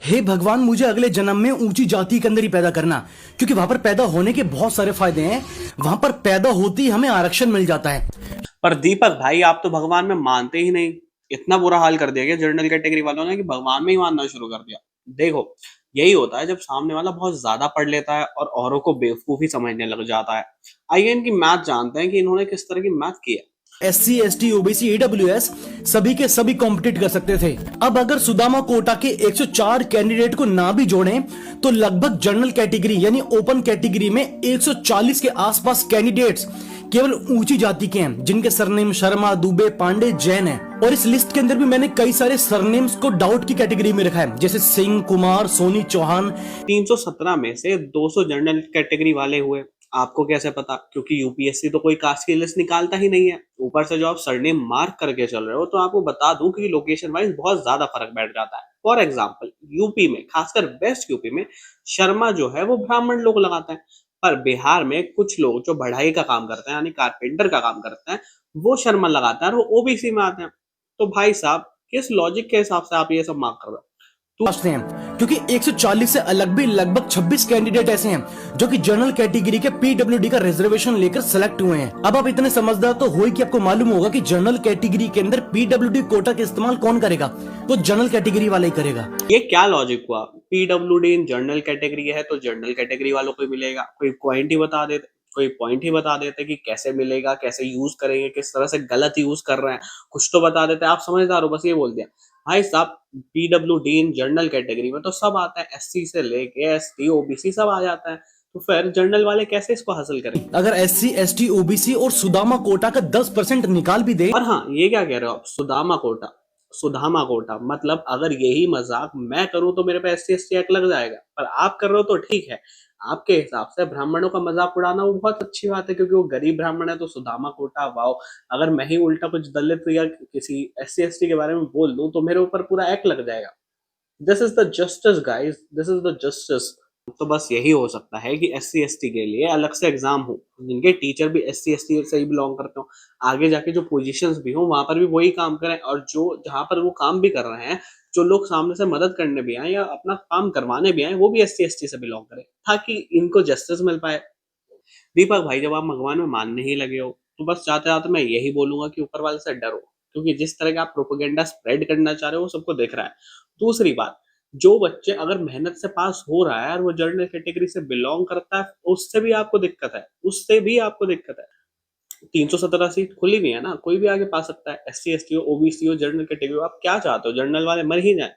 हे भगवान, मुझे अगले जन्म में ऊंची जाति के अंदर ही पैदा करना, क्योंकि वहां पर पैदा होने के बहुत सारे फायदे हैं। वहां पर पैदा होते ही हमें आरक्षण मिल जाता है। पर दीपक भाई, आप तो भगवान में मानते ही नहीं। इतना बुरा हाल कर दिया गया जनरल कैटेगरी वालों ने कि भगवान में ही मानना शुरू कर दिया। देखो, यही होता है जब सामने वाला बहुत ज्यादा पढ़ लेता है और औरों को बेवकूफी समझने लग जाता है। आइए इनकी मैथ जानते हैं कि इन्होंने किस तरह की मैथ की है। SC ST OBC AWS सभी के सभी कॉम्पिटिट कर सकते थे। अब अगर सुदामा कोटा के 104 कैंडिडेट को ना भी जोड़ें तो लगभग जनरल कैटेगरी यानी ओपन कैटेगरी में 140 के आसपास कैंडिडेट्स केवल ऊंची जाति के हैं, जिनके सरनेम शर्मा, दुबे, पांडे, जैन है। और इस लिस्ट के अंदर भी मैंने कई सारे सरनेम्स को डाउट की कैटेगरी में रखा है, जैसे सिंह, कुमार, सोनी, चौहान। 317 में से 200 जनरल कैटेगरी वाले हुए। आपको कैसे पता? क्योंकि यूपीएससी तो कोई कास्ट की लिस्ट निकालता ही नहीं है। ऊपर से जो आप सरनेम मार्क करके चल रहे हो, तो आपको बता दूं कि लोकेशन वाइज बहुत ज्यादा फर्क बैठ जाता है। फॉर एग्जाम्पल, यूपी में, खासकर वेस्ट यूपी में, शर्मा जो है वो ब्राह्मण लोग लगाते हैं। पर बिहार में कुछ लोग जो बढ़ाई का काम करते हैं, यानी कारपेंटर का काम करते हैं, वो शर्मा लगाते हैं और वो ओबीसी में आते हैं। तो भाई साहब, किस लॉजिक के हिसाब से आप ये सब मार्क कर रहे हो? समझते हैं, क्योंकि 140 से अलग भी लगभग 26 कैंडिडेट ऐसे हैं जो कि जनरल कैटेगरी के PWD का रिजर्वेशन लेकर सेलेक्ट हुए हैं। अब आप इतने समझदार तो हो ही कि आपको मालूम होगा कि जनरल कैटेगरी के अंदर PWD कोटा का इस्तेमाल कौन करेगा, तो जनरल कैटेगरी वाला ही करेगा। ये क्या लॉजिक हुआ? पीडब्ल्यूडी इन जनरल कैटेगरी है तो जनरल कैटेगरी वालों को ही मिलेगा। कोई पॉइंट ही बता देते, कोई पॉइंट ही बता देते कि कैसे मिलेगा, कैसे यूज करेंगे, किस तरह से गलत यूज कर रहे हैं, कुछ तो बता देते। आप समझदार हो, बस ये बोल दिया। भाई साहब, पीडब्ल्यूडी इन जनरल कैटेगरी में तो सब आता है, एससी से लेके एसटी ओबीसी सब आ जाता है। तो फिर जनरल वाले कैसे इसको हासिल करेंगे? अगर SC ST OBC और सुदामा कोटा का 10% निकाल भी दे। और हाँ, ये क्या कह रहे हो आप? सुदामा कोटा, सुदामा कोटा मतलब अगर यही मजाक मैं करूं तो मेरे पे एससी एसटी एक्ट लग जाएगा। पर आप कर रहे हो तो ठीक है। आपके हिसाब से ब्राह्मणों का मजाक उड़ाना वो बहुत अच्छी बात है, क्योंकि वो गरीब ब्राह्मण है तो सुदामा कोटा वाओ। अगर मैं ही उल्टा कुछ दलित या किसी एससी एसटी के बारे में बोल दूं तो मेरे ऊपर पूरा एक्ट लग जाएगा। This is the justice guys, this is the justice. तो बस यही हो सकता है कि एससी एसटी के लिए अलग से एग्जाम हो, जिनके टीचर भी एससी एसटी से ही बिलोंग करते हो। आगे जाके जो पोजीशंस भी हो वहां पर भी वही काम करें, और जो जहां पर वो काम भी कर रहे हैं, जो लोग सामने से मदद करने भी आए या अपना काम करवाने भी आए, वो भी एससी एसटी से बिलोंग करें, ताकि इनको जस्टिस मिल पाए। दीपक भाई, जब आप भगवान में मानने ही लगे हो, तो बस जाते जाते मैं यही बोलूंगा कि ऊपर वाले से डरो, क्योंकि जिस तरह का आप प्रोपेगेंडा स्प्रेड करना चाह रहे हो वो सबको दिख रहा है। दूसरी बात, जो बच्चे अगर मेहनत से पास हो रहा है और वो जनरल कैटेगरी से बिलोंग करता है, उससे भी आपको दिक्कत है, उससे भी आपको दिक्कत है। 317 सीट खुली हुई है ना, कोई भी आगे पा सकता है। एससी एसटी हो, ओबीसी हो, जनरल कैटेगरी हो, आप क्या चाहते हो? जनरल वाले मर ही जाए?